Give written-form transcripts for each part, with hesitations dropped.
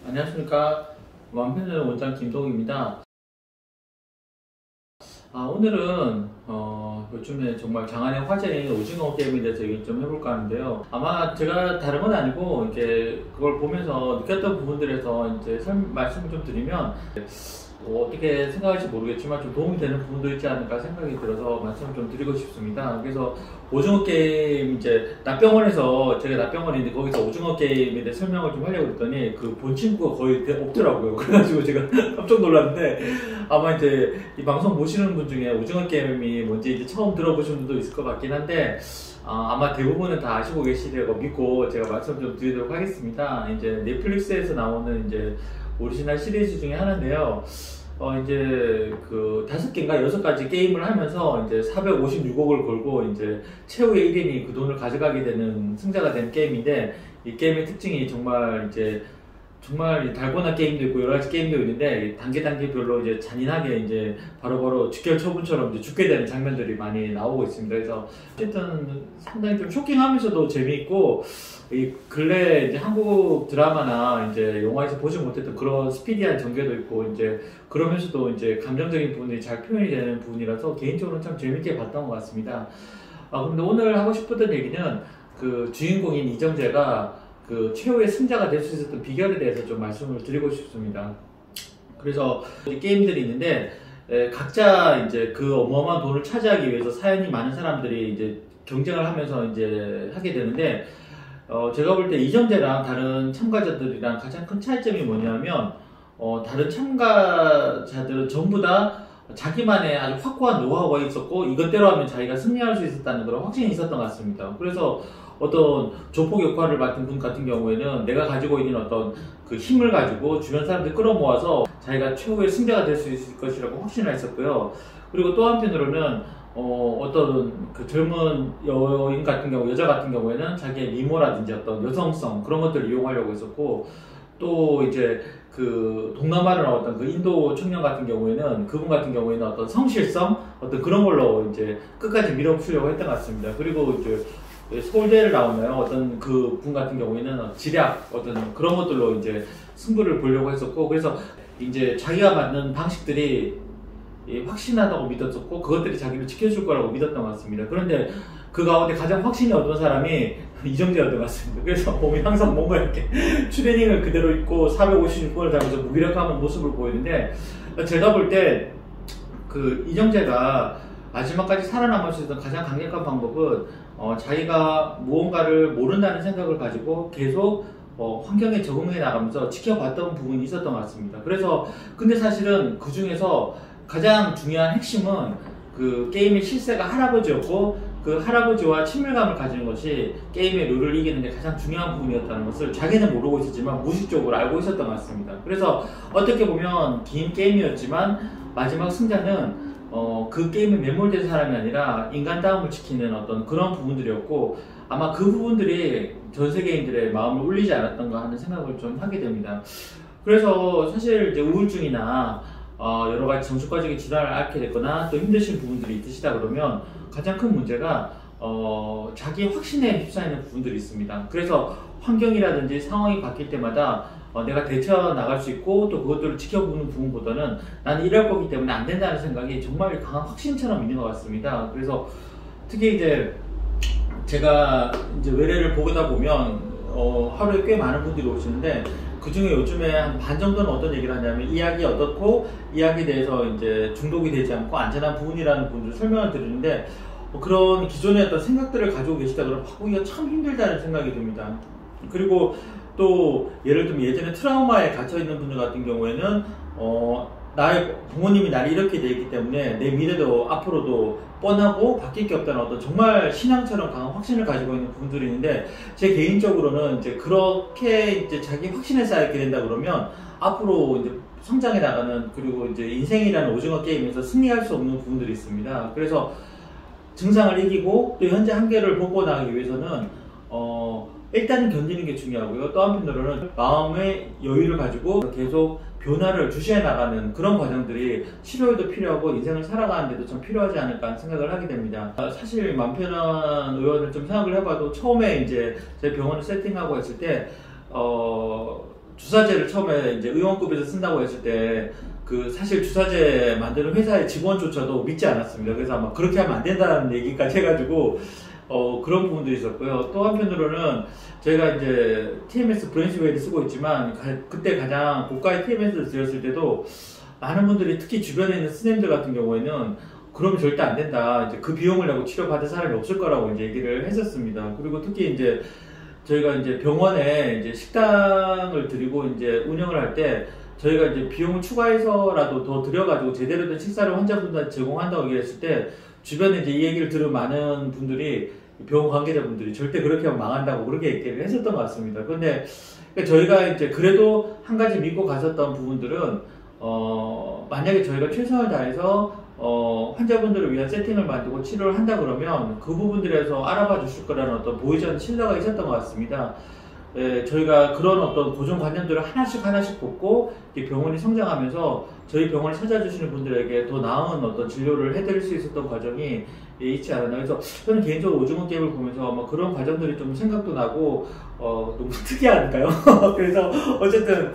안녕하십니까. 완편전 원장 김동욱입니다. 오늘은 요즘에 정말 장안의 화제인 오징어 게임에 대해서 얘기 좀 해볼까 하는데요. 아마 제가 다른 건 아니고 이제 그걸 보면서 느꼈던 부분들에서 이제 말씀을 좀 드리면 어떻게 생각할지 모르겠지만 좀 도움이 되는 부분도 있지 않을까 생각이 들어서 말씀을 좀 드리고 싶습니다. 그래서 오징어 게임 이제 납병원에서 제가 납병원인데 거기서 오징어 게임에 대해 설명을 좀 하려고 했더니 그 본 친구가 거의 없더라고요. 그래가지고 제가 깜짝 놀랐는데 아마 이제 이 방송 보시는 분 중에 오징어 게임이 뭔지 이제 처음 들어보신 분도 있을 것 같긴 한데 아마 대부분은 다 아시고 계시리라고 믿고 제가 말씀 좀 드리도록 하겠습니다. 이제 넷플릭스에서 나오는 이제 오리지널 시리즈 중에 하나인데요. 이제 그 5개인가 6가지 게임을 하면서 이제 456억을 걸고 이제 최후의 1인이 그 돈을 가져가게 되는 승자가 된 게임인데, 이 게임의 특징이 정말 달고나 게임도 있고 여러 가지 게임도 있는데 단계별로 이제 잔인하게 이제 바로바로 즉결 처분처럼 이제 죽게 되는 장면들이 많이 나오고 있습니다. 그래서 어쨌든 상당히 좀 쇼킹하면서도 재미있고, 이 근래 이제 한국 드라마나 이제 영화에서 보지 못했던 그런 스피디한 전개도 있고 이제 그러면서도 이제 감정적인 부분이 잘 표현이 되는 부분이라서 개인적으로는 참 재밌게 봤던 것 같습니다. 근데 오늘 하고 싶었던 얘기는 그 주인공인 이정재가 그 최후의 승자가 될 수 있었던 비결에 대해서 좀 말씀을 드리고 싶습니다. 그래서 게임들이 있는데 각자 이제 그 어마어마한 돈을 차지하기 위해서 사연이 많은 사람들이 이제 경쟁을 하면서 이제 하게 되는데, 제가 볼 때 이정재랑 다른 참가자들이랑 가장 큰 차이점이 뭐냐면 다른 참가자들은 전부 다 자기만의 아주 확고한 노하우가 있었고 이것대로 하면 자기가 승리할 수 있었다는 그런 확신이 있었던 것 같습니다. 그래서 어떤 조폭 역할을 맡은 분 같은 경우에는 내가 가지고 있는 어떤 그 힘을 가지고 주변 사람들 끌어모아서 자기가 최후의 승자가 될 수 있을 것이라고 확신을 했었고요. 그리고 또 한편으로는 어떤 그 젊은 여인 같은 경우, 여자 같은 경우에는 자기의 미모라든지 어떤 여성성 그런 것들을 이용하려고 했었고, 또 이제 그 동남아를 나왔던 그 인도 청년 같은 경우에는 그분 같은 경우에는 어떤 성실성 어떤 그런 걸로 이제 끝까지 밀어붙이려고 했던 것 같습니다. 그리고 이제 서울대를 나오나요? 어떤 그 분 같은 경우에는 지략 어떤 그런 것들로 이제 승부를 보려고 했었고, 그래서 이제 자기가 만든 방식들이 확신하다고 믿었었고 그것들이 자기를 지켜줄 거라고 믿었던 것 같습니다. 그런데 그 가운데 가장 확신이 얻은 사람이 이정재였던 것 같습니다. 그래서 몸이 항상 뭔가 이렇게 트레이닝을 그대로 입고 456번을 달면서 무기력한 모습을 보이는데, 제가 볼 때 그 이정재가 마지막까지 살아남을 수 있었던 가장 강력한 방법은 자기가 무언가를 모른다는 생각을 가지고 계속 환경에 적응해 나가면서 지켜봤던 부분이 있었던 것 같습니다. 그래서 근데 사실은 그 중에서 가장 중요한 핵심은 그 게임의 실세가 할아버지였고 그 할아버지와 친밀감을 가지는 것이 게임의 룰을 이기는 데 가장 중요한 부분이었다는 것을 자기는 모르고 있었지만 무의식적으로 알고 있었던 것 같습니다. 그래서 어떻게 보면 긴 게임이었지만 마지막 승자는 그 게임에 매몰된 사람이 아니라 인간다움을 지키는 어떤 그런 부분들이었고, 아마 그 부분들이 전 세계인들의 마음을 울리지 않았던가 하는 생각을 좀 하게 됩니다. 그래서 사실 이제 우울증이나 여러 가지 정신과적인 질환을 앓게 됐거나 또 힘드신 부분들이 있으시다 그러면 가장 큰 문제가 자기 확신에 휩싸이는 부분들이 있습니다. 그래서 환경이라든지 상황이 바뀔 때마다 내가 대처 나갈 수 있고 또 그것들을 지켜보는 부분보다는 나는 이럴 거기 때문에 안 된다는 생각이 정말 강한 확신처럼 있는 것 같습니다. 그래서 특히 이제 제가 이제 외래를 보다 보면 하루에 꽤 많은 분들이 오시는데, 그 중에 요즘에 한 반 정도는 어떤 얘기를 하냐면 이야기 어떻고 이야기에 대해서 이제 중독이 되지 않고 안전한 부분이라는 분들 설명을 드리는데, 그런 기존의 어떤 생각들을 가지고 계시다 그러면 바꾸기가 참 힘들다는 생각이 듭니다. 그리고 또 예를 들면 예전에 트라우마에 갇혀 있는 분들 같은 경우에는 나의 부모님이 나를 이렇게 돼 있기 때문에 내 미래도 앞으로도 뻔하고 바뀔 게 없다는 어떤 정말 신앙처럼 강한 확신을 가지고 있는 분들이 있는데, 제 개인적으로는 이제 그렇게 이제 자기 확신에 쌓이게 된다 그러면 앞으로 이제 성장해 나가는, 그리고 이제 인생이라는 오징어 게임에서 승리할 수 없는 부분들이 있습니다. 그래서 증상을 이기고 또 현재 한계를 벗어나가기 위해서는 일단은 견디는 게 중요하고요. 또 한편으로는 마음의 여유를 가지고 계속 변화를 주시해 나가는 그런 과정들이 치료에도 필요하고 인생을 살아가는데도 좀 필요하지 않을까 생각을 하게 됩니다. 사실 마음 편한 의원을 좀 생각을 해봐도 처음에 이제 제 병원을 세팅하고 했을 때 주사제를 처음에 이제 의원급에서 쓴다고 했을 때 사실 주사제 만드는 회사의 직원조차도 믿지 않았습니다. 그래서 아마 그렇게 하면 안 된다는 얘기까지 해가지고 그런 부분도 있었고요. 또 한편으로는 저희가 이제 TMS 브레인스웨이를 쓰고 있지만 그때 가장 고가의 TMS를 드렸을 때도 많은 분들이 특히 주변에 있는 스님들 같은 경우에는 그러면 절대 안 된다. 이제 그 비용을 내고 치료받을 사람이 없을 거라고 이제 얘기를 했었습니다. 그리고 특히 이제 저희가 이제 병원에 이제 식당을 드리고 이제 운영을 할 때 저희가 이제 비용을 추가해서라도 더 드려가지고 제대로 된 식사를 환자분들한테 제공한다고 얘기했을 때 주변에 이제 이 얘기를 들은 많은 분들이 병원 관계자분들이 절대 그렇게 하면 망한다고 그렇게 얘기를 했었던 것 같습니다. 그런데 저희가 이제 그래도 한 가지 믿고 갔었던 부분들은 만약에 저희가 최선을 다해서 환자분들을 위한 세팅을 만들고 치료를 한다 그러면 그 부분들에서 알아봐 주실 거라는 어떤 보이지 신뢰가 있었던 것 같습니다. 저희가 그런 어떤 고정관념들을 하나씩 뽑고 병원이 성장하면서 저희 병원을 찾아주시는 분들에게 더 나은 어떤 진료를 해드릴 수 있었던 과정이 있지 않았나. 그래서 저는 개인적으로 오징어 게임을 보면서 그런 과정들이 좀 생각도 나고 너무 특이하니까요. 그래서 어쨌든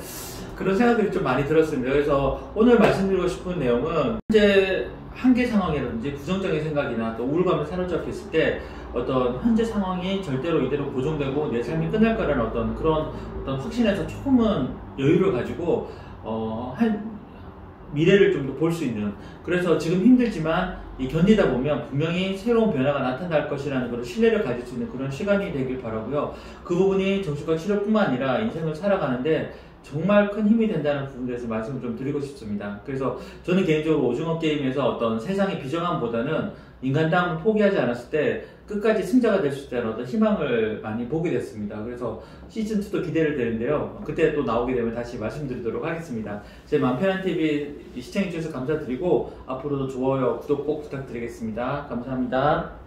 그런 생각들이 좀 많이 들었습니다. 그래서 오늘 말씀드리고 싶은 내용은 현재 한계 상황이라든지 부정적인 생각이나 또 우울감에 사로잡혀 있을 때 어떤 현재 상황이 절대로 이대로 고정되고 내 삶이 끝날 거라는 그런 확신에서 조금은 여유를 가지고 미래를 좀 더 볼 수 있는, 그래서 지금 힘들지만 견디다 보면 분명히 새로운 변화가 나타날 것이라는 그런 신뢰를 가질 수 있는 그런 시간이 되길 바라고요. 그 부분이 정신과 치료뿐만 아니라 인생을 살아가는데 정말 큰 힘이 된다는 부분에 대해서 말씀을 좀 드리고 싶습니다. 그래서 저는 개인적으로 오징어 게임에서 어떤 세상의 비정함보다는 인간다움을 포기하지 않았을 때 끝까지 승자가 될 수 있다는 어떤 희망을 많이 보게 됐습니다. 그래서 시즌2도 기대를 되는데요. 그때 또 나오게 되면 다시 말씀드리도록 하겠습니다. 제 맘편한TV 시청해주셔서 감사드리고 앞으로도 좋아요, 구독 꼭 부탁드리겠습니다. 감사합니다.